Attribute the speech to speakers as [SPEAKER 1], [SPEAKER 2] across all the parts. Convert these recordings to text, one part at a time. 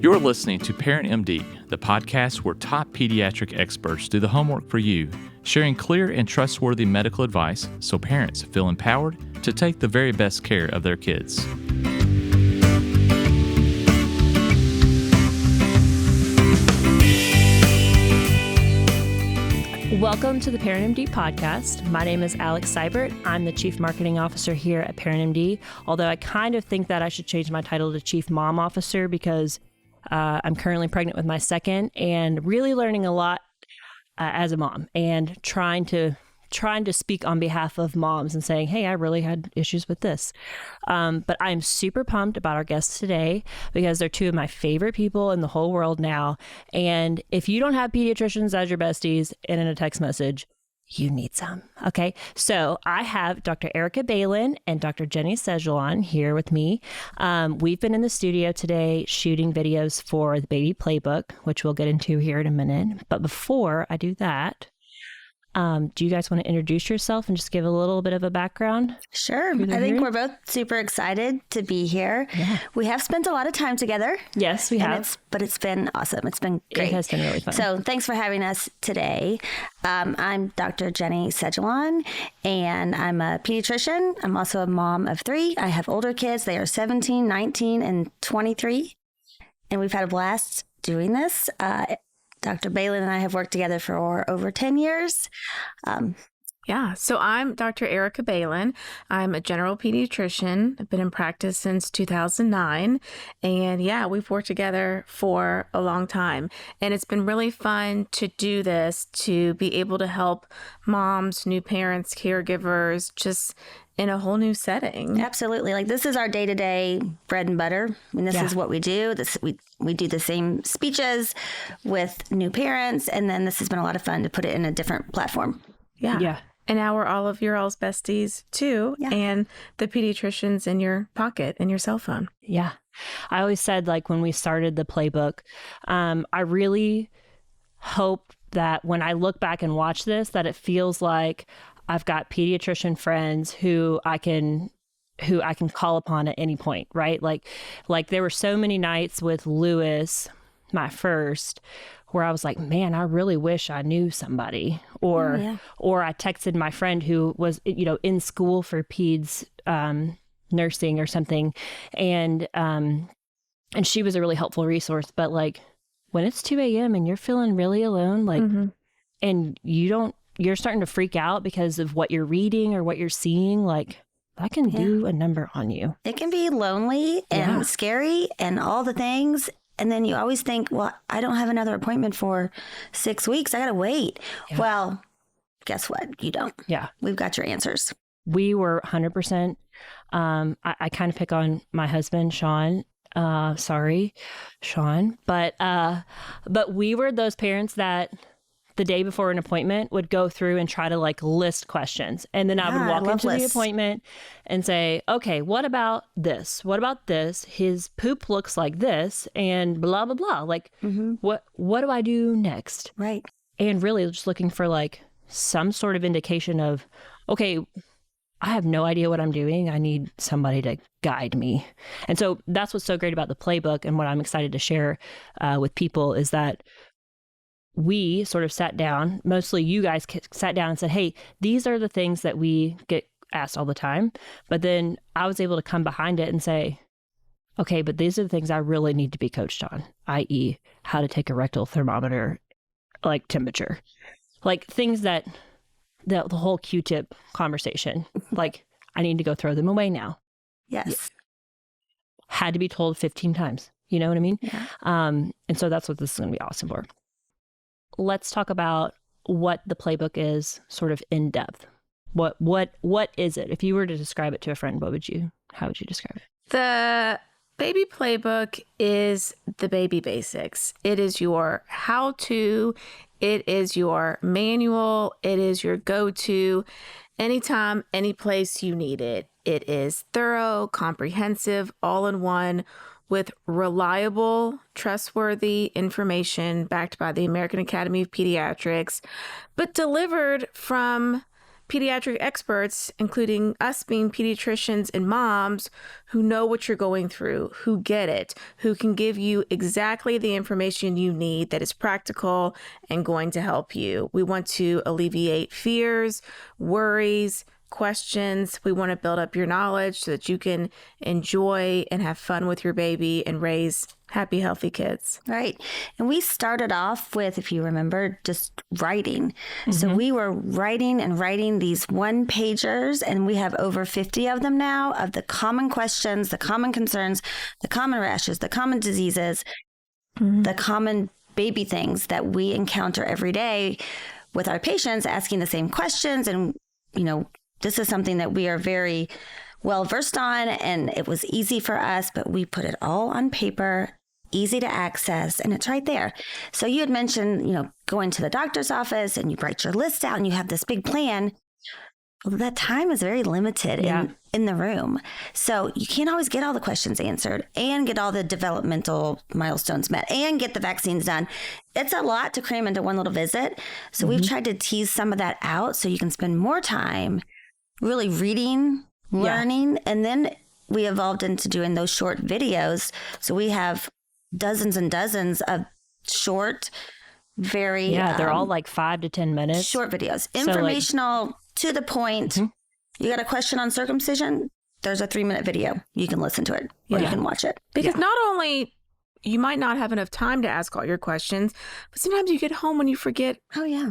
[SPEAKER 1] You're listening to Parent MD, the podcast where top pediatric experts do the homework for you, sharing clear and trustworthy medical advice so parents feel empowered to take the very best care of their kids.
[SPEAKER 2] Welcome to the Parent MD podcast. My name is Alex Seibert. I'm the Chief Marketing Officer here at Parent MD, although I kind of think that I should change my title to Chief Mom Officer because I'm currently pregnant with my second and really learning a lot as a mom and trying to speak on behalf of moms and saying, hey, I really had issues with this. But I'm super pumped about our guests today because they're two of my favorite people in the whole world now. And if you don't have pediatricians as your besties and in a text message, you need some. Okay. So I have Dr. Erica Bailen and Dr. Jenny Segeleon here with me. We've been in the studio today shooting videos for the Baby Playbook, which we'll get into here in a minute. But before I do that, do you guys want to introduce yourself and just give a little bit of a background?
[SPEAKER 3] Sure. I think we're both super excited to be here. Yeah. We have spent a lot of time together.
[SPEAKER 2] Yes, we have.
[SPEAKER 3] But it's been awesome. It's been great.
[SPEAKER 2] It has been really fun.
[SPEAKER 3] So thanks for having us today. I'm Dr. Jenny Segeleon, and I'm a pediatrician. I'm also a mom of 3. I have older kids. They are 17, 19, and 23. And we've had a blast doing this. Dr. Bailen and I have worked together for over 10 years.
[SPEAKER 4] So I'm Dr. Erica Bailen. I'm a general pediatrician. I've been in practice since 2009. And we've worked together for a long time. And it's been really fun to do this, to be able to help moms, new parents, caregivers, just in a whole new setting.
[SPEAKER 3] Absolutely. Like, this is our day-to-day bread and butter. I mean, this is what we do. We do the same speeches with new parents, and then this has been a lot of fun to put it in a different platform.
[SPEAKER 4] Yeah. And now we're all of your all's besties too, and the pediatricians in your pocket and your cell phone.
[SPEAKER 2] Yeah. I always said, like, when we started the playbook, I really hope that when I look back and watch this, that it feels like I've got pediatrician friends who I can call upon at any point, right? Like there were so many nights with Lewis, my first, where I was like, man, I really wish I knew somebody. Or I texted my friend who was, in school for peds nursing or something. And she was a really helpful resource. But like, when it's 2 a.m. and you're feeling really alone, like, and you're starting to freak out because of what you're reading or what you're seeing, like, that can do a number on you.
[SPEAKER 3] It can be lonely and scary and all the things. And then you always think, well, I don't have another appointment for 6 weeks. I got to wait. Yeah. Well, guess what? You don't. Yeah. We've got your answers.
[SPEAKER 2] We were 100%. I kind of pick on my husband, Sean. Sorry, Sean. But we were those parents that the day before an appointment would go through and try to like list questions. And then I would walk into the appointment and say, okay, what about this? What about this? His poop looks like this and blah, blah, blah. Like, what do I do next?
[SPEAKER 3] Right.
[SPEAKER 2] And really just looking for like some sort of indication of, okay, I have no idea what I'm doing. I need somebody to guide me. And so that's what's so great about the playbook. And what I'm excited to share with people is that we sort of sat down, mostly you guys sat down and said, hey, these are the things that we get asked all the time. But then I was able to come behind it and say, okay, but these are the things I really need to be coached on, i.e. how to take a rectal thermometer, like temperature, like things that the whole Q-tip conversation, like I need to go throw them away now.
[SPEAKER 3] Yes.
[SPEAKER 2] Had to be told 15 times. You know what I mean?
[SPEAKER 3] Yeah.
[SPEAKER 2] And so that's what this is going to be awesome for. Let's talk about what the playbook is, sort of in depth. What is it? If you were to describe it to a friend, how would you describe it?
[SPEAKER 4] The Baby Playbook is the baby basics. It is your how-to. It is your manual. It is your go-to anytime, any place you need it. It is thorough, comprehensive, all in one, with reliable, trustworthy information backed by the American Academy of Pediatrics, but delivered from pediatric experts, including us being pediatricians and moms who know what you're going through, who get it, who can give you exactly the information you need that is practical and going to help you. We want to alleviate fears, worries, questions. We want to build up your knowledge so that you can enjoy and have fun with your baby and raise happy, healthy kids.
[SPEAKER 3] Right. And we started off with, if you remember, just writing. So we were writing these one pagers, and we have over 50 of them now, of the common questions, the common concerns, the common rashes, the common diseases, the common baby things that we encounter every day with our patients asking the same questions. And, you know, this is something that we are very well versed on, and it was easy for us, but we put it all on paper, easy to access, and it's right there. So you had mentioned, you know, going to the doctor's office and you write your list out and you have this big plan. Well, that time is very limited in the room. So you can't always get all the questions answered and get all the developmental milestones met and get the vaccines done. It's a lot to cram into one little visit. So we've tried to tease some of that out so you can spend more time really reading, learning, and then we evolved into doing those short videos. So we have dozens and dozens of short, very...
[SPEAKER 2] they're all like 5 to 10 minutes.
[SPEAKER 3] Short videos. Informational, to the point. You got a question on circumcision? There's a 3-minute video. You can listen to it or you can watch it.
[SPEAKER 4] Because not only you might not have enough time to ask all your questions, but sometimes you get home and you forget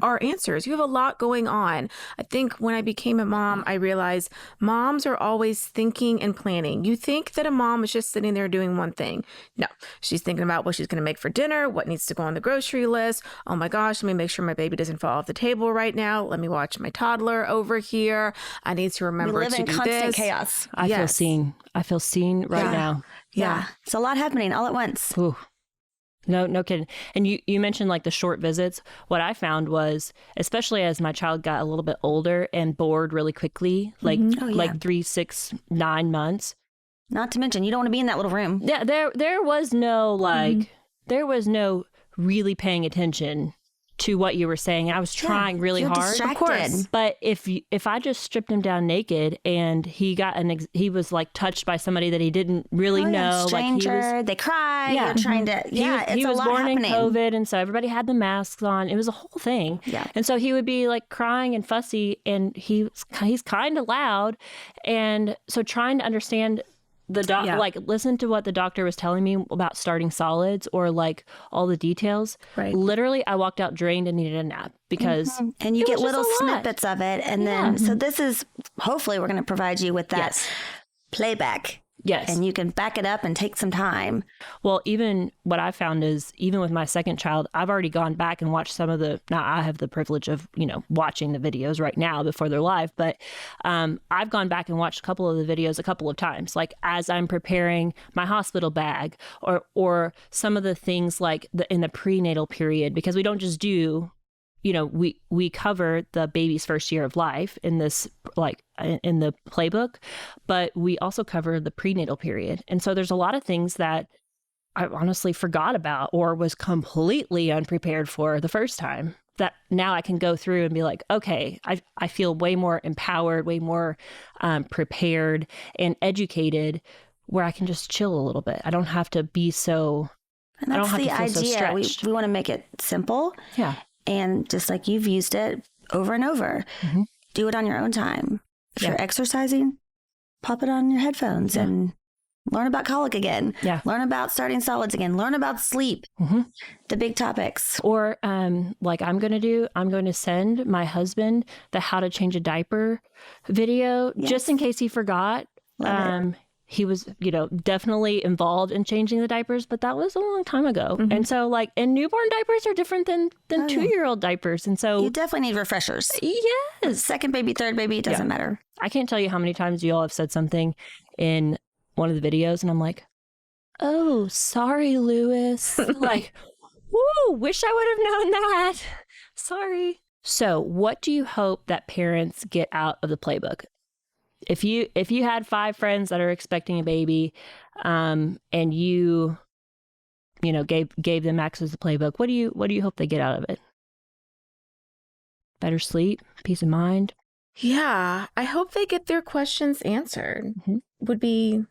[SPEAKER 4] our answers. You have a lot going on. I think when I became a mom, I realized moms are always thinking and planning. You think that a mom is just sitting there doing one thing. No, she's thinking about what she's going to make for dinner, what needs to go on the grocery list. Oh my gosh, let me make sure my baby doesn't fall off the table right now. Let me watch my toddler over here. I need to remember to do this.
[SPEAKER 3] We live in constant chaos.
[SPEAKER 2] I feel seen. I feel seen right now.
[SPEAKER 3] Yeah. It's a lot happening all at once.
[SPEAKER 2] Ooh. No kidding. And you mentioned like the short visits. What I found was, especially as my child got a little bit older and bored really quickly, like like 3, 6, 9 months.
[SPEAKER 3] Not to mention, you don't want to be in that little room.
[SPEAKER 2] Yeah, there was no there was no really paying attention to what you were saying. I was trying really hard,
[SPEAKER 3] distracted.
[SPEAKER 2] Of course. But if I just stripped him down naked and he got he was like touched by somebody that he didn't really know,
[SPEAKER 3] stranger,
[SPEAKER 2] like he was,
[SPEAKER 3] they cry. You're trying to.
[SPEAKER 2] He was born in COVID, and so everybody had the masks on. It was a whole thing.
[SPEAKER 3] Yeah.
[SPEAKER 2] And so he would be like crying and fussy, and he's kind of loud, and so trying to understand. Like listen to what the doctor was telling me about starting solids or like all the details. Right. Literally, I walked out drained and needed a nap because
[SPEAKER 3] and you get little snippets of it, and then so this is hopefully we're going to provide you with that playback.
[SPEAKER 2] Yes.
[SPEAKER 3] And you can back it up and take some time.
[SPEAKER 2] Well, even what I found is even with my second child, I've already gone back and watched some of now I have the privilege of, watching the videos right now before they're live, but I've gone back and watched a couple of the videos a couple of times, like as I'm preparing my hospital bag or some of the things like in the prenatal period, because we don't just do we cover the baby's first year of life in this, like in the playbook, but we also cover the prenatal period. And so there's a lot of things that I honestly forgot about or was completely unprepared for the first time that now I can go through and be like, okay, I feel way more empowered, way more prepared and educated where I can just chill a little bit. I don't have to be so,
[SPEAKER 3] and that's
[SPEAKER 2] I don't have
[SPEAKER 3] the
[SPEAKER 2] to feel so
[SPEAKER 3] idea.
[SPEAKER 2] stretched.
[SPEAKER 3] We want to make it simple.
[SPEAKER 2] Yeah.
[SPEAKER 3] And just like you've used it over and over, do it on your own time. If you're exercising, pop it on your headphones and learn about colic again. Yeah. Learn about starting solids again. Learn about sleep. The big topics.
[SPEAKER 2] Or like I'm going to send my husband the how to change a diaper video just in case he forgot. He was, definitely involved in changing the diapers, but that was a long time ago. And so and newborn diapers are different than 2-year-old diapers. And so
[SPEAKER 3] you definitely need refreshers.
[SPEAKER 2] Yes.
[SPEAKER 3] Second baby, third baby, it doesn't matter.
[SPEAKER 2] I can't tell you how many times you all have said something in one of the videos and I'm like, oh, sorry, Lewis. Like, whoo, wish I would have known that. Sorry. So what do you hope that parents get out of the playbook? If you had 5 friends that are expecting a baby, and you gave them access to the playbook, what do you hope they get out of it? Better sleep, peace of mind.
[SPEAKER 4] Yeah, I hope they get their questions answered. Would be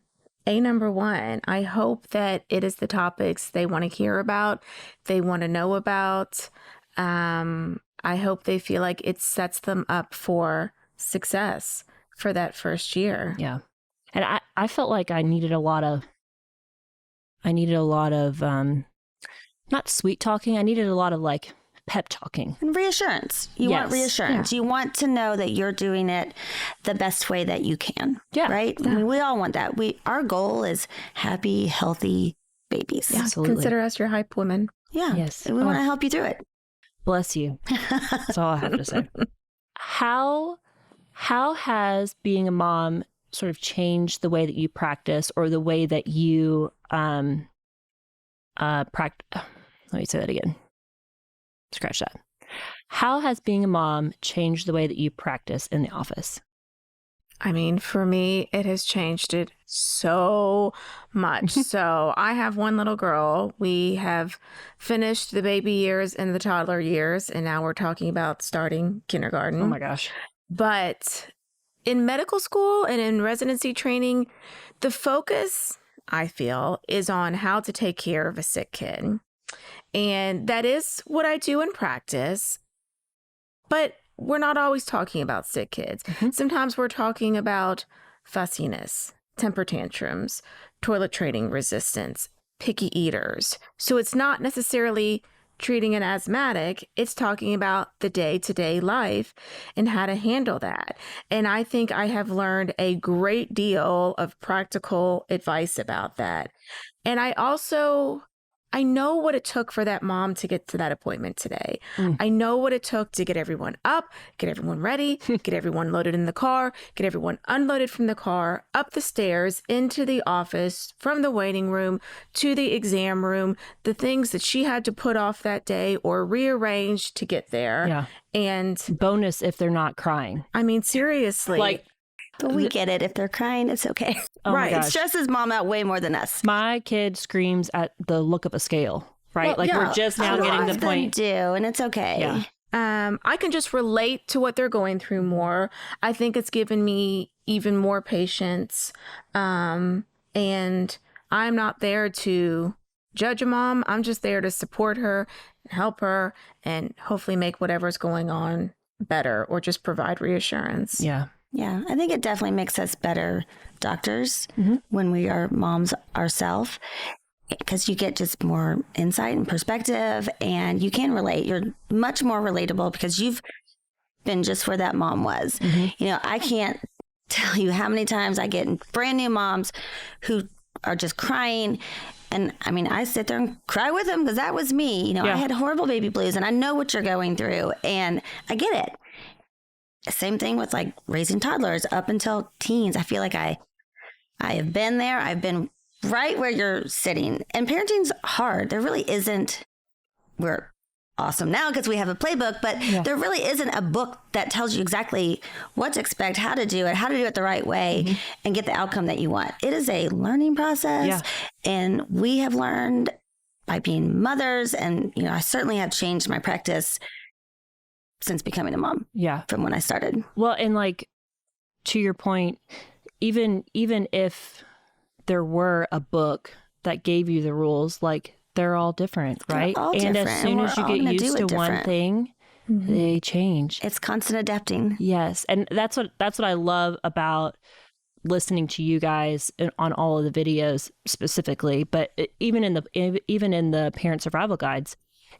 [SPEAKER 4] number one. I hope that it is the topics they want to hear about, they want to know about. I hope they feel like it sets them up for success for that first year.
[SPEAKER 2] Yeah. And I felt like I needed a lot of not sweet talking. I needed a lot of like pep talking.
[SPEAKER 3] And reassurance. You want reassurance. You want to know that you're doing it the best way that you can.
[SPEAKER 2] Yeah.
[SPEAKER 3] Right?
[SPEAKER 2] Yeah.
[SPEAKER 3] I mean, we all want that. Our goal is happy, healthy babies.
[SPEAKER 4] Yeah,
[SPEAKER 2] Absolutely.
[SPEAKER 4] consider us your hype women.
[SPEAKER 3] Yeah.
[SPEAKER 2] Yes.
[SPEAKER 3] We want to help you through it.
[SPEAKER 2] Bless you. That's all I have to say. How has being a mom sort of changed the way that you practice or the way that you practice? Let me say that again. Scratch that. How has being a mom changed the way that you practice in the office?
[SPEAKER 4] I mean, for me, it has changed it so much. So I have one little girl. We have finished the baby years and the toddler years, and now we're talking about starting kindergarten.
[SPEAKER 2] Oh my gosh.
[SPEAKER 4] But in medical school and in residency training, the focus, I feel, is on how to take care of a sick kid. And that is what I do in practice. But we're not always talking about sick kids. Sometimes we're talking about fussiness, temper tantrums, toilet training resistance, picky eaters. So it's not necessarily treating an asthmatic. It's talking about the day-to-day life and how to handle that. And I think I have learned a great deal of practical advice about that. And I know what it took for that mom to get to that appointment today. I know what it took to get everyone up, get everyone ready, get everyone loaded in the car, get everyone unloaded from the car, up the stairs, into the office, from the waiting room to the exam room, the things that she had to put off that day or rearrange to get there.
[SPEAKER 2] Yeah.
[SPEAKER 4] And
[SPEAKER 2] bonus if they're not crying.
[SPEAKER 4] I mean, seriously.
[SPEAKER 2] Like,
[SPEAKER 3] But we get it. If they're crying, it's okay.
[SPEAKER 2] oh my
[SPEAKER 3] Right. It
[SPEAKER 2] gosh.
[SPEAKER 3] stresses mom out way more than us.
[SPEAKER 2] My kid screams at the look of a scale, right?
[SPEAKER 4] Well,
[SPEAKER 2] like
[SPEAKER 4] yeah,
[SPEAKER 2] we're just now
[SPEAKER 3] A lot
[SPEAKER 2] getting
[SPEAKER 3] of
[SPEAKER 2] to the
[SPEAKER 3] them
[SPEAKER 2] point.
[SPEAKER 3] do, and it's okay.
[SPEAKER 2] Yeah.
[SPEAKER 4] I can just relate to what they're going through more. I think it's given me even more patience. And I'm not there to judge a mom. I'm just there to support her and help her and hopefully make whatever's going on better or just provide reassurance.
[SPEAKER 2] Yeah.
[SPEAKER 3] Yeah, I think it definitely makes us better doctors when we are moms ourselves, because you get just more insight and perspective, and you can relate. You're much more relatable because you've been just where that mom was. You know, I can't tell you how many times I get brand new moms who are just crying. And I mean, I sit there and cry with them because that was me. You know,
[SPEAKER 2] Yeah.
[SPEAKER 3] I had horrible baby blues, and I know what you're going through, and I get it. Same thing with like raising toddlers up until teens. I feel like I have been there. I've been right where you're sitting. And parenting's hard. There really isn't. We're awesome now because we have a playbook, but there really isn't a book that tells you exactly what to expect, how to do it the right way, and get the outcome that you want. It is a learning process.
[SPEAKER 2] Yeah.
[SPEAKER 3] And we have learned by being mothers. And, you know, I certainly have changed my practice since becoming a mom.
[SPEAKER 2] Yeah.
[SPEAKER 3] From when I started.
[SPEAKER 2] Well, and like to your point, even if there were a book that gave you the rules, like they're all different, right?
[SPEAKER 3] They're all
[SPEAKER 2] and
[SPEAKER 3] different,
[SPEAKER 2] as soon
[SPEAKER 3] and
[SPEAKER 2] as
[SPEAKER 3] we're
[SPEAKER 2] you
[SPEAKER 3] all
[SPEAKER 2] get
[SPEAKER 3] gonna do
[SPEAKER 2] used
[SPEAKER 3] it
[SPEAKER 2] to one
[SPEAKER 3] different.
[SPEAKER 2] thing, they change.
[SPEAKER 3] It's constant adapting.
[SPEAKER 2] Yes, and that's what I love about listening to you guys on all of the videos specifically, but even in the parent survival guides,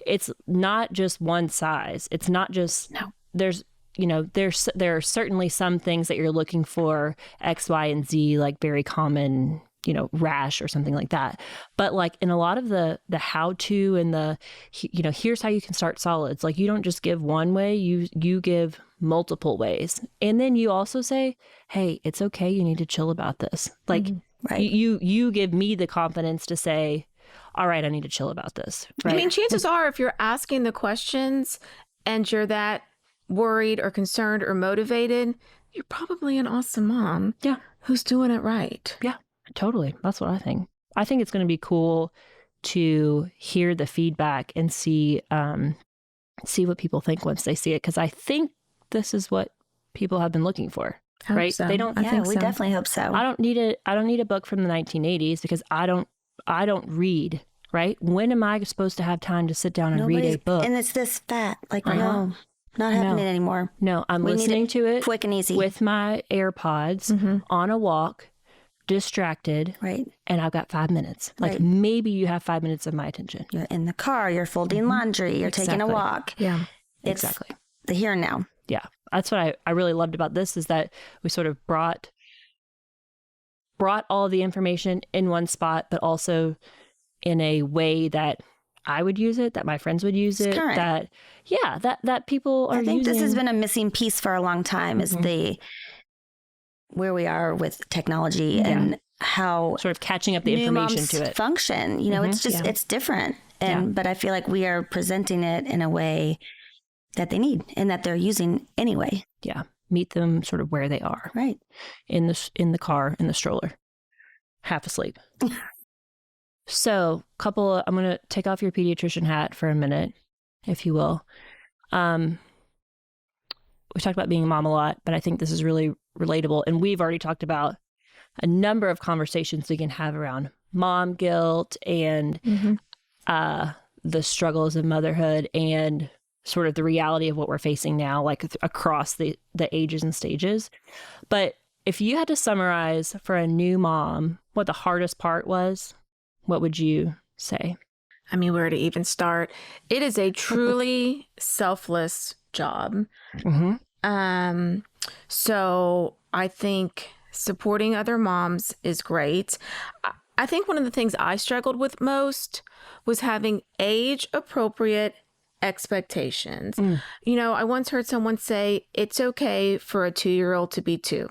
[SPEAKER 2] it's not just one size. It's not just there's there are certainly some things that you're looking for X, Y, and Z, like very common, rash or something like that. But like in a lot of the how to and the, here's how you can start solids. Like you don't just give one way, you give multiple ways. And then you also say, hey, it's okay. You need to chill about this. Like
[SPEAKER 3] Right.
[SPEAKER 2] you give me the confidence to say, all right, I need to chill about this. Right.
[SPEAKER 4] I mean, chances are if you're asking the questions and you're that worried or concerned or motivated, you're probably an awesome mom.
[SPEAKER 2] Yeah.
[SPEAKER 4] Who's doing it right.
[SPEAKER 2] Yeah, totally. That's what I think. I think it's going to be cool to hear the feedback and see what people think once they see it. Because I think this is what people have been looking for,
[SPEAKER 4] Hope
[SPEAKER 2] right?
[SPEAKER 4] so.
[SPEAKER 2] They don't.
[SPEAKER 4] I
[SPEAKER 3] Yeah,
[SPEAKER 4] think
[SPEAKER 3] we
[SPEAKER 4] so.
[SPEAKER 3] definitely hope so.
[SPEAKER 2] I don't need a book from the 1980s because I don't read. Right? When am I supposed to have time to sit down and read a book?
[SPEAKER 3] And it's this fat. Like,
[SPEAKER 2] Uh-huh.
[SPEAKER 3] no, not happening
[SPEAKER 2] No.
[SPEAKER 3] anymore.
[SPEAKER 2] No, I'm
[SPEAKER 3] We need
[SPEAKER 2] listening
[SPEAKER 3] it
[SPEAKER 2] to it
[SPEAKER 3] quick and easy.
[SPEAKER 2] with my AirPods on a walk, distracted,
[SPEAKER 3] Right.
[SPEAKER 2] and I've got 5 minutes. Like
[SPEAKER 3] Right.
[SPEAKER 2] maybe you have 5 minutes of my attention.
[SPEAKER 3] You're in the car, you're folding laundry, you're taking a
[SPEAKER 2] Exactly.
[SPEAKER 3] walk.
[SPEAKER 4] Yeah.
[SPEAKER 3] It's
[SPEAKER 2] Exactly.
[SPEAKER 3] the here and now.
[SPEAKER 2] Yeah. That's what I really loved about this is that we sort of brought all the information in one spot, but also in a way that I would use it, that my friends would use it,
[SPEAKER 3] current.
[SPEAKER 2] that people are
[SPEAKER 3] I think
[SPEAKER 2] using.
[SPEAKER 3] this has been a missing piece for a long time is where we are with technology and how
[SPEAKER 2] sort of catching up the
[SPEAKER 3] new
[SPEAKER 2] information
[SPEAKER 3] moms
[SPEAKER 2] to it.
[SPEAKER 3] function. You know, it's just, it's different. But I feel like we are presenting it in a way that they need and that they're using anyway.
[SPEAKER 2] Yeah. Meet them sort of where they are.
[SPEAKER 3] Right.
[SPEAKER 2] In the car, in the stroller, half asleep. So, I'm going to take off your pediatrician hat for a minute, if you will. We talked about being a mom a lot, but I think this is really relatable. And we've already talked about a number of conversations we can have around mom guilt and the struggles of motherhood and sort of the reality of what we're facing now, like across the ages and stages. But if you had to summarize for a new mom what the hardest part was, what would you say?
[SPEAKER 4] I mean, where to even start? It is a truly selfless job. So I think supporting other moms is great. I think one of the things I struggled with most was having age-appropriate expectations. You know, I once heard someone say, it's okay for a 2-year-old to be 2.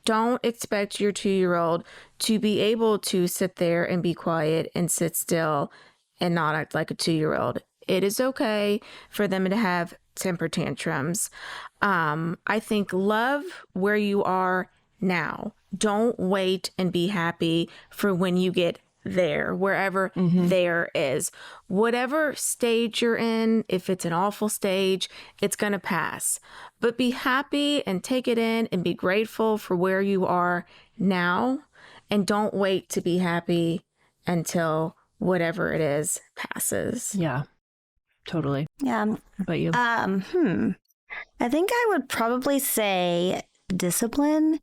[SPEAKER 4] Don't expect your 2-year-old to be able to sit there and be quiet and sit still and not act like a 2-year-old. It is okay for them to have temper tantrums. I think love where you are now. Don't wait and be happy for when you get there, wherever there is. Whatever stage you're in, if it's an awful stage, it's going to pass. But be happy and take it in and be grateful for where you are now. And don't wait to be happy until whatever it is passes.
[SPEAKER 2] Yeah, totally.
[SPEAKER 3] Yeah.
[SPEAKER 2] How about you?
[SPEAKER 3] I think I would probably say discipline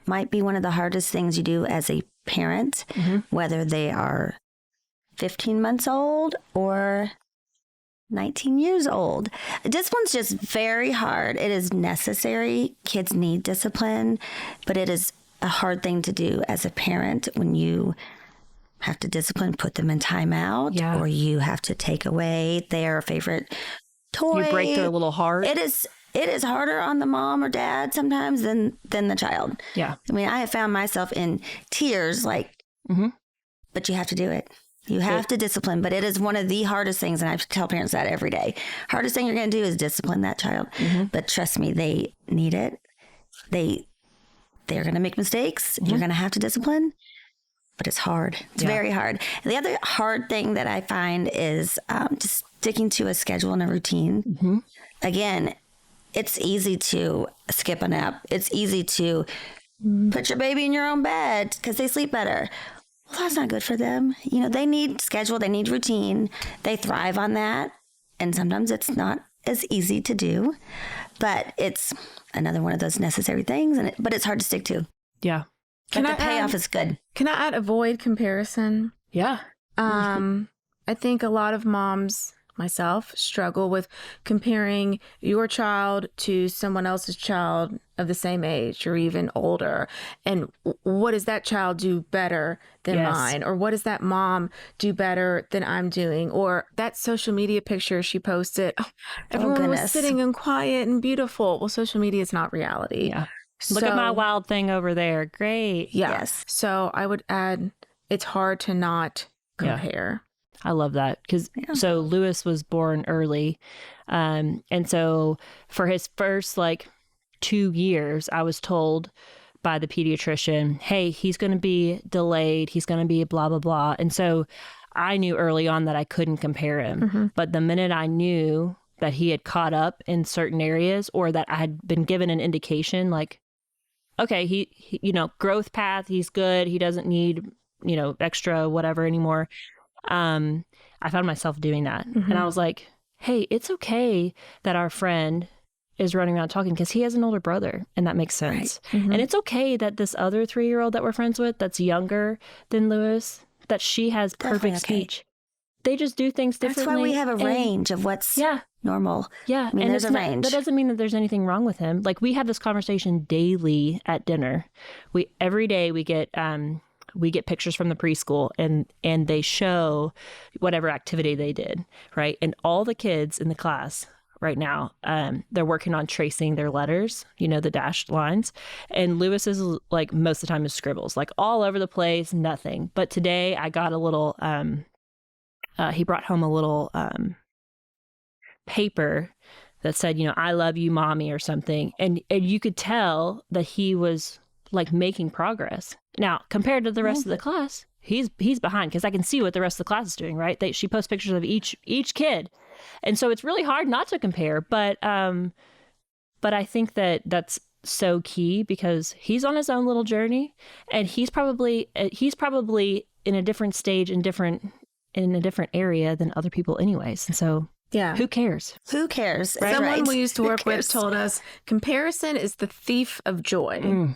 [SPEAKER 3] might be one of the hardest things you do as a parent, whether they are 15 months old or 19 years old. Discipline's just very hard. It is necessary. Kids need discipline, but it is a hard thing to do as a parent when you have to discipline, put them in timeout, or you have to take away their favorite toy.
[SPEAKER 2] You break their little heart.
[SPEAKER 3] It is harder on the mom or dad sometimes than the child.
[SPEAKER 2] Yeah.
[SPEAKER 3] I mean, I have found myself in tears, like, but you have to do it. You have to discipline, but it is one of the hardest things, and I tell parents that every day. Hardest thing you're going to do is discipline that child. But trust me, they need it. They're going to make mistakes. You're going to have to discipline, but it's hard. It's very hard. And the other hard thing that I find is just sticking to a schedule and a routine. Again, it's easy to skip a nap. It's easy to put your baby in your own bed because they sleep better. Well, that's not good for them. You know, they need schedule. They need routine. They thrive on that. And sometimes it's not as easy to do, but it's another one of those necessary things. But it's hard to stick to.
[SPEAKER 2] Yeah.
[SPEAKER 3] But the payoff is good.
[SPEAKER 4] Can I add avoid comparison?
[SPEAKER 2] Yeah.
[SPEAKER 4] I think a lot of moms, myself, struggle with comparing your child to someone else's child of the same age or even older. And what does that child do better than mine? Or what does that mom do better than I'm doing? Or that social media picture she posted, everyone was sitting and quiet and beautiful. Well, social media is not reality.
[SPEAKER 2] Yeah. Look at my wild thing over there. Great.
[SPEAKER 4] Yeah.
[SPEAKER 3] Yes.
[SPEAKER 4] So I would add, it's hard to not compare.
[SPEAKER 2] I love that because so Lewis was born early. And so for his first 2 years, I was told by the pediatrician, hey, he's going to be delayed. He's going to be blah, blah, blah. And so I knew early on that I couldn't compare him. But the minute I knew that he had caught up in certain areas, or that I had been given an indication like, okay, he growth path, he's good. He doesn't need, extra whatever anymore. I found myself doing that.
[SPEAKER 4] Mm-hmm.
[SPEAKER 2] And I was like, hey, it's okay that our friend is running around talking because he has an older brother, and that makes sense.
[SPEAKER 3] Right.
[SPEAKER 4] Mm-hmm.
[SPEAKER 2] And it's okay that this other 3-year-old that we're friends with that's younger than Lewis, that she has perfect speech. They just do things differently.
[SPEAKER 3] That's why we have a range of what's normal.
[SPEAKER 2] Yeah.
[SPEAKER 3] I mean, there's a range.
[SPEAKER 2] That doesn't mean that there's anything wrong with him. Like, we have this conversation daily at dinner. Every day we get pictures from the preschool, and they show whatever activity they did, right? And all the kids in the class right now, they're working on tracing their letters, the dashed lines. And Lewis is like, most of the time is scribbles, like all over the place, nothing. But today I got a little, he brought home a little paper that said, I love you, mommy, or something. And you could tell that he was like making progress. Now, compared to the rest of the class, he's behind, because I can see what the rest of the class is doing, right? She posts pictures of each kid. And so it's really hard not to compare. But I think that that's so key, because he's on his own little journey, and he's probably in a different stage, in a different area than other people anyways. And so who cares?
[SPEAKER 3] Who cares?
[SPEAKER 2] Right?
[SPEAKER 4] Someone we used to work with told us comparison is the thief of joy.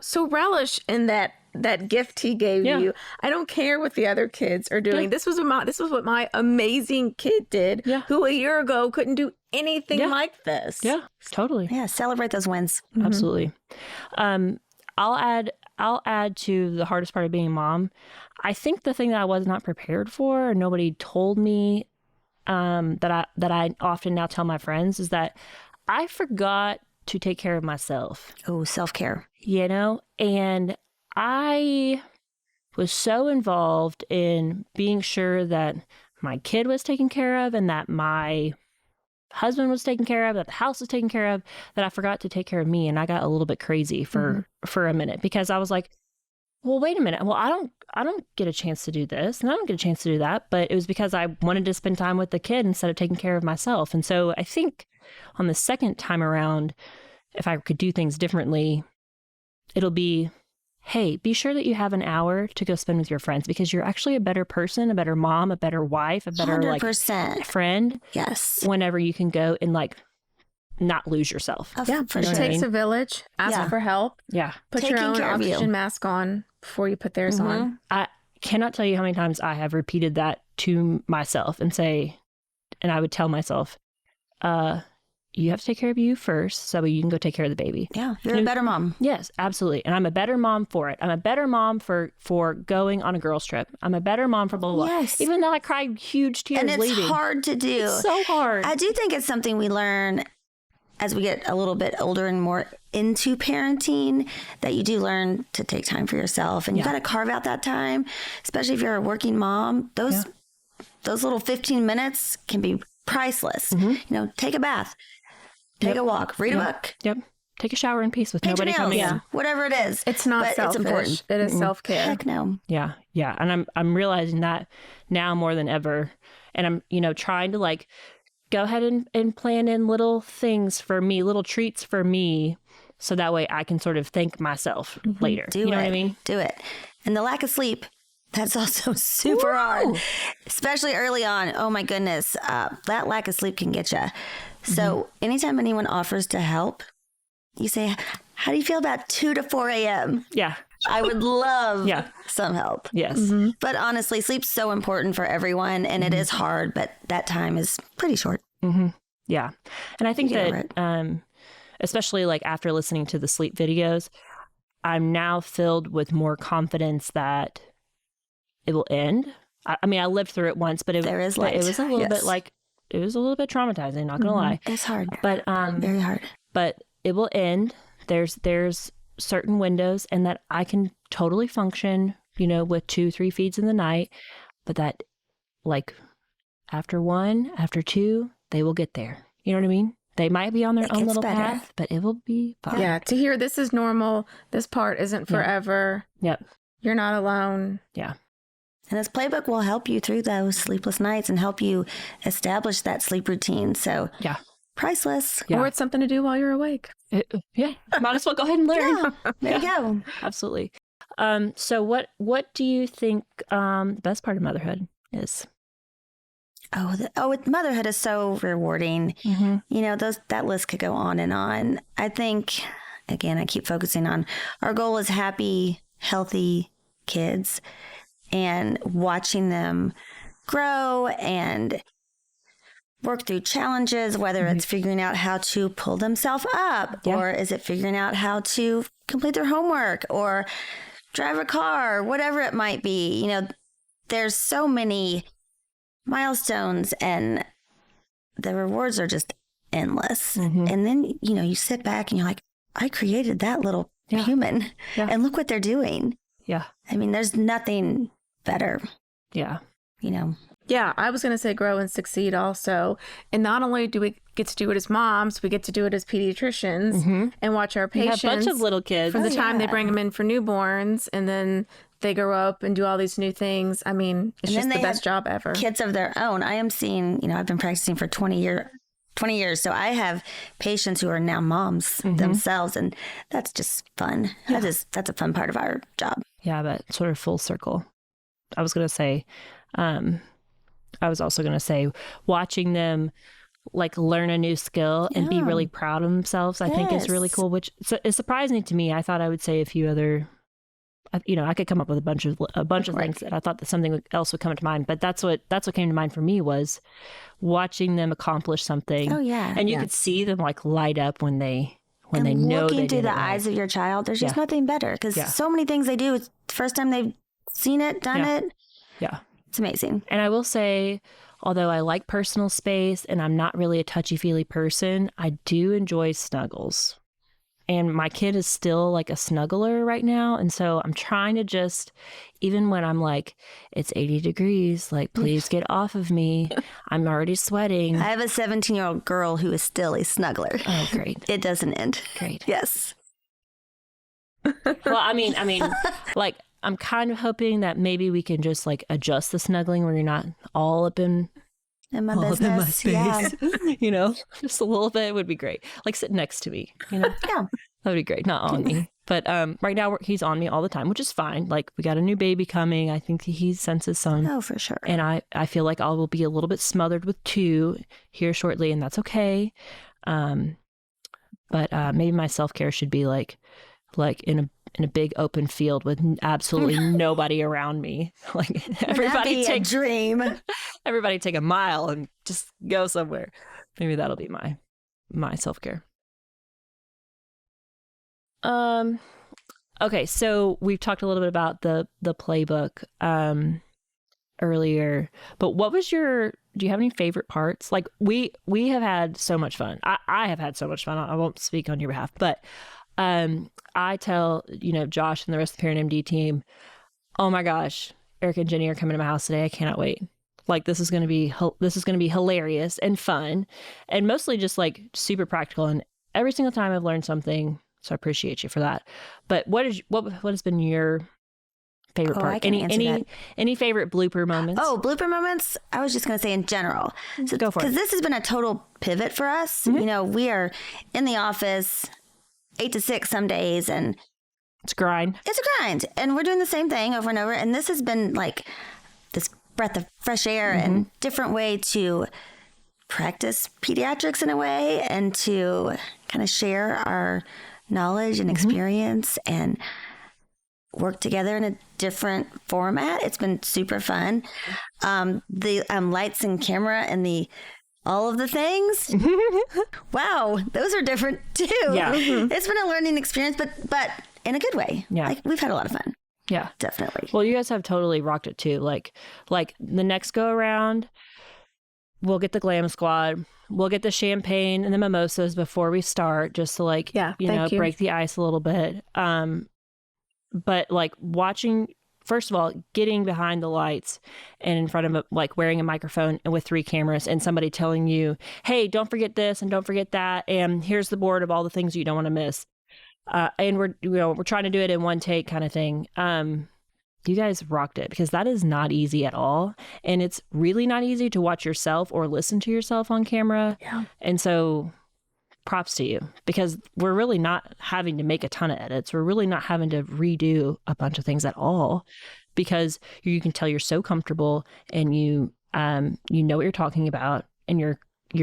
[SPEAKER 4] So relish in that gift he gave you. I don't care what the other kids are doing. This was what my amazing kid did, who a year ago couldn't do anything like this.
[SPEAKER 2] Yeah, totally.
[SPEAKER 3] Yeah, celebrate those wins.
[SPEAKER 2] Mm-hmm. Absolutely. I'll add to the hardest part of being a mom. I think the thing that I was not prepared for, or nobody told me, that I often now tell my friends, is that I forgot to take care of myself.
[SPEAKER 3] Oh, self-care.
[SPEAKER 2] And I was so involved in being sure that my kid was taken care of, and that my husband was taken care of, that the house was taken care of, that I forgot to take care of me. And I got a little bit crazy for a minute, because I was like, well, wait a minute. Well, I don't get a chance to do this, and I don't get a chance to do that. But it was because I wanted to spend time with the kid instead of taking care of myself. And so I think on the second time around, if I could do things differently, it'll be, hey, be sure that you have an hour to go spend with your friends, because you're actually a better person, a better mom, a better wife, a better
[SPEAKER 3] 100%.
[SPEAKER 2] Friend.
[SPEAKER 3] Yes.
[SPEAKER 2] Whenever you can go and not lose yourself.
[SPEAKER 3] For
[SPEAKER 4] It
[SPEAKER 3] sure.
[SPEAKER 4] takes a village. Ask for help.
[SPEAKER 2] Yeah.
[SPEAKER 4] Put
[SPEAKER 3] Taking
[SPEAKER 4] your own
[SPEAKER 3] care of you.
[SPEAKER 4] oxygen mask on before you put theirs on.
[SPEAKER 2] I cannot tell you how many times I have repeated that to myself, and I would tell myself, you have to take care of you first, so you can go take care of the baby.
[SPEAKER 3] Yeah, you're a better mom.
[SPEAKER 2] Yes, absolutely. And I'm a better mom for it. I'm a better mom for going on a girls' trip. I'm a better mom for blah, blah, blah.
[SPEAKER 3] Yes.
[SPEAKER 2] Even though I cried huge tears
[SPEAKER 3] And it's
[SPEAKER 2] leaving.
[SPEAKER 3] hard to do.
[SPEAKER 2] It's so hard.
[SPEAKER 3] I do think it's something we learn as we get a little bit older and more into parenting, that you do learn to take time for yourself, and you got to carve out that time, especially if you're a working mom. Those little 15 minutes can be priceless. Take a bath, take a walk, read a book.
[SPEAKER 2] Yep. Take a shower in peace with
[SPEAKER 3] Paint your
[SPEAKER 2] nobody coming
[SPEAKER 3] nails.
[SPEAKER 2] in.
[SPEAKER 3] Whatever it is.
[SPEAKER 4] It's not
[SPEAKER 3] but
[SPEAKER 4] selfish.
[SPEAKER 3] It's important.
[SPEAKER 4] It is self-care.
[SPEAKER 3] Heck no.
[SPEAKER 2] Yeah. And I'm realizing that now more than ever. And I'm, trying to go ahead and plan in little things for me, little treats for me, so that way I can sort of thank myself later.
[SPEAKER 3] Do
[SPEAKER 2] know what I mean?
[SPEAKER 3] Do it. And the lack of sleep, that's also super hard, especially early on. Oh my goodness. That lack of sleep can get you. So anytime anyone offers to help, you say, how do you feel about 2 to 4 a.m.?
[SPEAKER 2] Yeah.
[SPEAKER 3] I would love some help.
[SPEAKER 2] Yes.
[SPEAKER 3] But honestly, sleep's so important for everyone, and it is hard, but that time is pretty short.
[SPEAKER 2] Yeah. And I think that, especially after listening to the sleep videos, I'm now filled with more confidence that it will end. I mean, I lived through it once, but it was a little bit it was a little bit traumatizing, not gonna lie.
[SPEAKER 3] It's hard.
[SPEAKER 2] But
[SPEAKER 3] very hard.
[SPEAKER 2] But it will end. There's certain windows, and that I can totally function, with 2-3 feeds in the night, but that after 1, after 2, they will get there. You know what I mean? They might be on their own little path, but it will be fine.
[SPEAKER 4] Yeah. To hear this is normal. This part isn't forever.
[SPEAKER 2] Yep.
[SPEAKER 4] You're not alone.
[SPEAKER 2] Yeah.
[SPEAKER 3] And this playbook will help you through those sleepless nights and help you establish that sleep routine. So
[SPEAKER 2] Yeah.
[SPEAKER 3] priceless.
[SPEAKER 2] Yeah.
[SPEAKER 4] Or it's something to do while you're awake.
[SPEAKER 2] Yeah. Might as well go ahead and learn.
[SPEAKER 3] Yeah, there you go.
[SPEAKER 2] Absolutely. So what do you think the best part of motherhood is?
[SPEAKER 3] Motherhood is so rewarding.
[SPEAKER 2] Mm-hmm.
[SPEAKER 3] You know, that list could go on and on. I think, again, I keep focusing on our goal is happy, healthy kids, and watching them grow and work through challenges, whether it's figuring out how to pull themselves up, or is it figuring out how to complete their homework or drive a car, whatever it might be. You know, there's so many milestones and the rewards are just endless. And then, you know, you sit back and you're like, I created that little human and look what they're doing.
[SPEAKER 2] Yeah.
[SPEAKER 3] I mean, there's nothing better.
[SPEAKER 2] Yeah.
[SPEAKER 3] You know.
[SPEAKER 4] Yeah, I was going to say grow and succeed also. And not only do we get to do it as moms, we get to do it as pediatricians and watch our patients.
[SPEAKER 2] We have a bunch of little kids.
[SPEAKER 4] From the time they bring them in for newborns, and then they grow up and do all these new things. I mean, it's just the best job ever.
[SPEAKER 3] Kids of their own. I am seeing, you know, I've been practicing for 20 years. So I have patients who are now moms themselves. And that's just fun. Yeah. That's a fun part of our job.
[SPEAKER 2] Yeah, but sort of full circle. I was also going to say watching them like learn a new skill and be really proud of themselves, I think is really cool, which is surprising to me. I thought I would say a few other, you know, I could come up with a bunch of things that I thought that something else would come to mind, but that's what came to mind for me was watching them accomplish something.
[SPEAKER 3] Oh yeah.
[SPEAKER 2] And you could see them like light up when they know they did it.
[SPEAKER 3] Looking through the eyes of your child, there's just nothing better because so many things they do, it's the first time they've seen it, done it.
[SPEAKER 2] Yeah.
[SPEAKER 3] It's amazing.
[SPEAKER 2] And I will say, although I like personal space and I'm not really a touchy-feely person, I do enjoy snuggles. And my kid is still like a snuggler right now. And so I'm trying to just, even when I'm like, it's 80 degrees, like, please get off of me. I'm already sweating.
[SPEAKER 3] I have a 17-year-old girl who is still a snuggler.
[SPEAKER 2] Oh, great.
[SPEAKER 3] It doesn't end.
[SPEAKER 2] Great.
[SPEAKER 3] Yes.
[SPEAKER 2] Well, I mean, like, I'm kind of hoping that maybe we can just like adjust the snuggling where you're not all up in
[SPEAKER 3] my business.
[SPEAKER 2] Yeah. You know, just a little bit would be great. Like sit next to me, you know?
[SPEAKER 3] Yeah.
[SPEAKER 2] That would be great. Not on me. But right now he's on me all the time, which is fine. Like we got a new baby coming. I think he senses some.
[SPEAKER 3] Oh, for sure.
[SPEAKER 2] And I feel like I will be a little bit smothered with 2 here shortly, and that's okay. But maybe my self-care should be like in a big open field with absolutely nobody around me. Like everybody take
[SPEAKER 3] a dream.
[SPEAKER 2] Everybody take a mile and just go somewhere. Maybe that'll be my self-care. Okay, so we've talked a little bit about the playbook earlier, but do you have any favorite parts? Like we have had so much fun. I have had so much fun. I won't speak on your behalf, but I tell, you know, Josh and the rest of the Parent MD team, oh my gosh, Eric and Jenny are coming to my house today. I cannot wait. Like this is going to be hilarious and fun and mostly just like super practical. And every single time I've learned something. So I appreciate you for that. But what has been your favorite part? Any favorite blooper moments?
[SPEAKER 3] Oh, blooper moments. I was just going to say in general. So,
[SPEAKER 2] go for it.
[SPEAKER 3] Because this has been a total pivot for us. You know, we are in the office 8 to 6 some days and
[SPEAKER 2] it's a grind.
[SPEAKER 3] And we're doing the same thing over and over. And this has been like this breath of fresh air and different way to practice pediatrics in a way and to kind of share our knowledge and experience and work together in a different format. It's been super fun. The lights and camera and all of the things. Wow, those are different too.
[SPEAKER 2] Yeah.
[SPEAKER 3] It's been a learning experience, but in a good way.
[SPEAKER 2] Yeah.
[SPEAKER 3] Like, we've had a lot of fun.
[SPEAKER 2] Yeah.
[SPEAKER 3] Definitely.
[SPEAKER 2] Well, you guys have totally rocked it too. Like the next go around, we'll get the glam squad. We'll get the champagne and the mimosas before we start, just to like, break the ice a little bit. But like watching, first of all, getting behind the lights and in front of like wearing a microphone and with 3 cameras and somebody telling you, hey, don't forget this and don't forget that. And here's the board of all the things you don't want to miss. And we're trying to do it in one take kind of thing. you guys rocked it, because that is not easy at all. And it's really not easy to watch yourself or listen to yourself on camera.
[SPEAKER 4] Yeah.
[SPEAKER 2] And so props to you, because we're really not having to make a ton of edits. We're really not having to redo a bunch of things at all, because you can tell you're so comfortable, and you know what you're talking about, and you're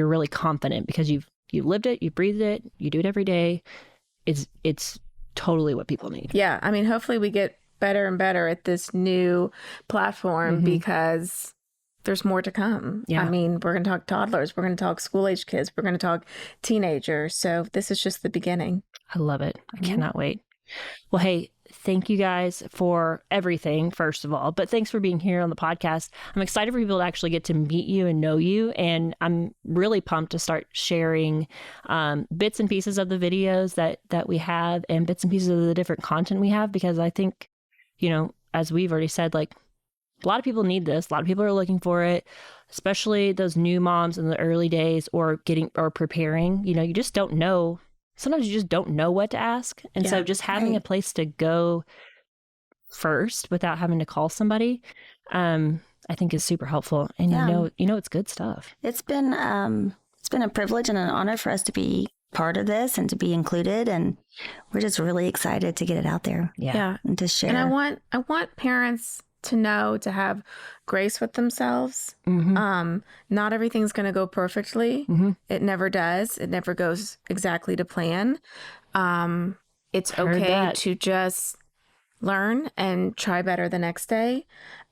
[SPEAKER 2] really confident because you've lived it, you breathed it, you do it every day. It's totally what people need.
[SPEAKER 4] Yeah. I mean, hopefully we get better and better at this new platform because there's more to come.
[SPEAKER 2] Yeah.
[SPEAKER 4] I mean, we're going to talk toddlers. We're going to talk school-age kids. We're going to talk teenagers. So this is just the beginning.
[SPEAKER 2] I love it. I cannot wait. Well, hey, thank you guys for everything, first of all, but thanks for being here on the podcast. I'm excited for people to actually get to meet you and know you. And I'm really pumped to start sharing bits and pieces of the videos that we have, and bits and pieces of the different content we have, because I think, as we've already said, like, a lot of people need this. A lot of people are looking for it, especially those new moms in the early days, or preparing. You just don't know. Sometimes you just don't know what to ask. And so just having a place to go first without having to call somebody, I think is super helpful. And it's good stuff.
[SPEAKER 3] It's been a privilege and an honor for us to be part of this and to be included, and we're just really excited to get it out there.
[SPEAKER 2] Yeah.
[SPEAKER 3] And to share.
[SPEAKER 4] And I want parents to know to have grace with themselves. Not everything's going to go perfectly. It never does. It never goes exactly to plan. It's okay to just learn and try better the next day.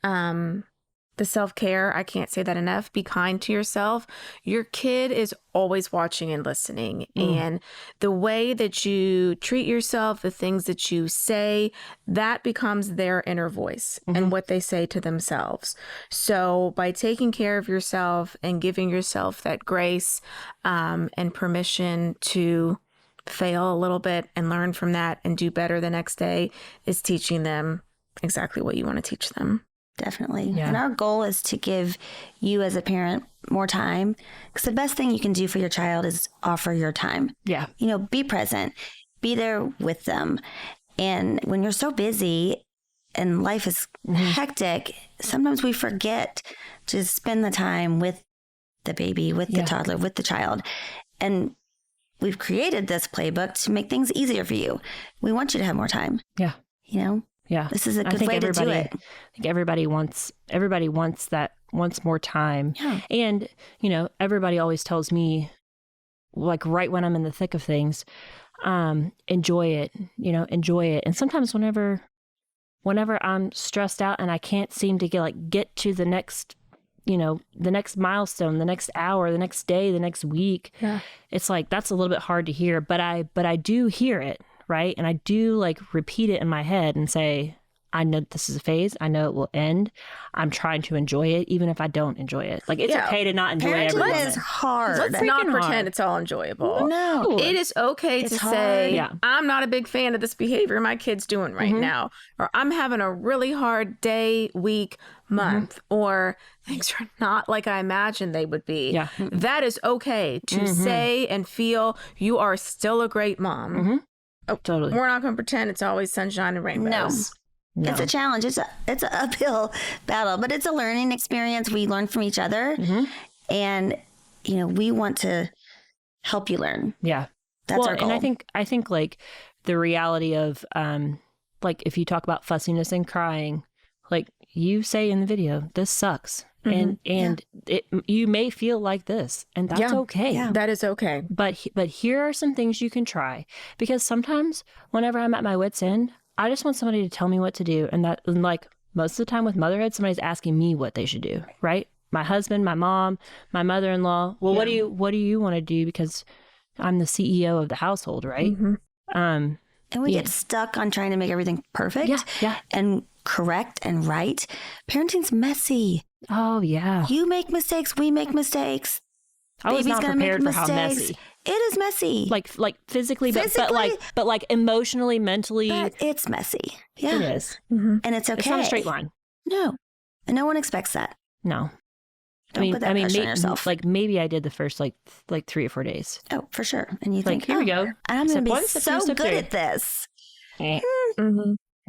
[SPEAKER 4] The self-care, I can't say that enough. Be kind to yourself. Your kid is always watching and listening. And the way that you treat yourself, the things that you say, that becomes their inner voice and what they say to themselves. So by taking care of yourself and giving yourself that grace and permission to fail a little bit and learn from that and do better the next day, is teaching them exactly what you want to teach them.
[SPEAKER 3] Definitely.
[SPEAKER 2] Yeah.
[SPEAKER 3] And our goal is to give you as a parent more time, because the best thing you can do for your child is offer your time.
[SPEAKER 2] Yeah.
[SPEAKER 3] Be present, be there with them. And when you're so busy and life is hectic, sometimes we forget to spend the time with the baby, with the toddler, with the child. And we've created this playbook to make things easier for you. We want you to have more time.
[SPEAKER 2] Yeah. Yeah.
[SPEAKER 3] This is a good way to do it.
[SPEAKER 2] I think everybody wants more time.
[SPEAKER 3] Yeah.
[SPEAKER 2] And, everybody always tells me, like, right when I'm in the thick of things, enjoy it. And sometimes whenever I'm stressed out and I can't seem to get to the next, the next milestone, the next hour, the next day, the next week, it's like, that's a little bit hard to hear, but I do hear it. Right. And I do repeat it in my head and say, I know this is a phase. I know it will end. I'm trying to enjoy it, even if I don't enjoy it. It's okay to not enjoy every moment.
[SPEAKER 3] Parenting is hard.
[SPEAKER 4] Let's not pretend it's all enjoyable.
[SPEAKER 3] No.
[SPEAKER 4] It is okay to say, I'm not a big fan of this behavior my kid's doing right now. Or I'm having a really hard day, week, month. Or things are not like I imagined they would be.
[SPEAKER 2] Yeah.
[SPEAKER 4] That is okay to say and feel you are still a great mom.
[SPEAKER 2] Oh, totally.
[SPEAKER 4] We're not going to pretend it's always sunshine and rainbows.
[SPEAKER 3] No. It's a challenge. It's an uphill battle, but it's a learning experience. We learn from each other, and we want to help you learn.
[SPEAKER 2] Yeah,
[SPEAKER 3] that's our goal.
[SPEAKER 2] And I think the reality of if you talk about fussiness and crying, like you say in the video, this sucks. And you may feel like this, and that's okay.
[SPEAKER 3] Yeah.
[SPEAKER 4] That is okay.
[SPEAKER 2] But here are some things you can try, because sometimes whenever I'm at my wit's end, I just want somebody to tell me what to do. And most of the time with motherhood, somebody's asking me what they should do, right? My husband, my mom, my mother-in-law. Well, what do you want to do? Because I'm the CEO of the household, right?
[SPEAKER 3] And we get stuck on trying to make everything perfect and correct and right. Parenting's messy.
[SPEAKER 2] Oh, yeah.
[SPEAKER 3] You make mistakes. We make mistakes.
[SPEAKER 2] I was not prepared for how messy.
[SPEAKER 3] It is messy.
[SPEAKER 2] Like physically, but emotionally, mentally.
[SPEAKER 3] But it's messy. Yeah.
[SPEAKER 2] It is.
[SPEAKER 3] And it's okay.
[SPEAKER 2] It's not a straight line.
[SPEAKER 3] No. And no one expects that.
[SPEAKER 2] No.
[SPEAKER 3] Don't put that pressure on yourself.
[SPEAKER 2] Maybe I did the first 3 or 4 days.
[SPEAKER 3] Oh, for sure. And you think,
[SPEAKER 2] here we go.
[SPEAKER 3] I'm going to be
[SPEAKER 2] so
[SPEAKER 3] good
[SPEAKER 2] three.
[SPEAKER 3] at this.
[SPEAKER 2] Yeah.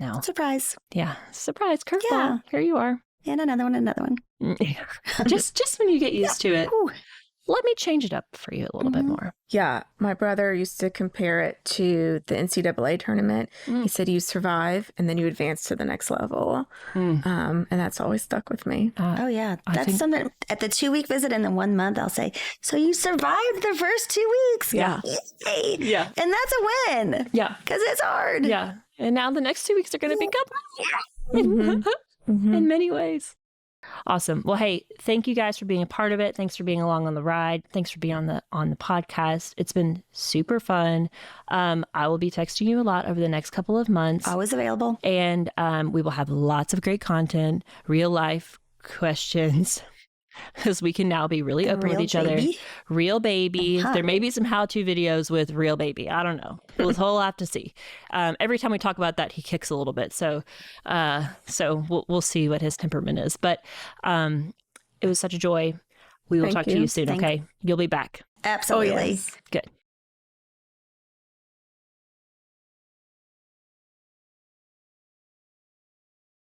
[SPEAKER 2] No.
[SPEAKER 3] Surprise.
[SPEAKER 2] Yeah. Surprise. Curveball.
[SPEAKER 3] Yeah.
[SPEAKER 2] Here you are.
[SPEAKER 3] And another one.
[SPEAKER 2] just when you get used to it.
[SPEAKER 3] Ooh.
[SPEAKER 2] Let me change it up for you a little bit more.
[SPEAKER 4] Yeah, my brother used to compare it to the NCAA tournament. He said you survive and then you advance to the next level. And that's always stuck with me.
[SPEAKER 3] Oh, yeah. That's something at the 2-week visit in the 1 month, I'll say, so you survived the first 2 weeks.
[SPEAKER 2] Yeah.
[SPEAKER 3] Yay.
[SPEAKER 2] Yeah.
[SPEAKER 3] And that's a win.
[SPEAKER 2] Yeah.
[SPEAKER 3] Because it's hard.
[SPEAKER 2] Yeah. And now the next 2 weeks are going to be good in many ways. Awesome. Well, hey, thank you guys for being a part of it. Thanks for being along on the ride. Thanks for being on the podcast. It's been super fun. I will be texting you a lot over the next couple of months.
[SPEAKER 3] Always available.
[SPEAKER 2] And we will have lots of great content, real life questions, because we can now be really open with each other. Real baby. There may be some how-to videos with real baby. I don't know. We'll have to see. Every time we talk about that, he kicks a little bit. So we'll see what his temperament is. But it was such a joy. We will talk to you soon, okay? You'll be back.
[SPEAKER 3] Absolutely.
[SPEAKER 4] Oh, yes.
[SPEAKER 2] Good.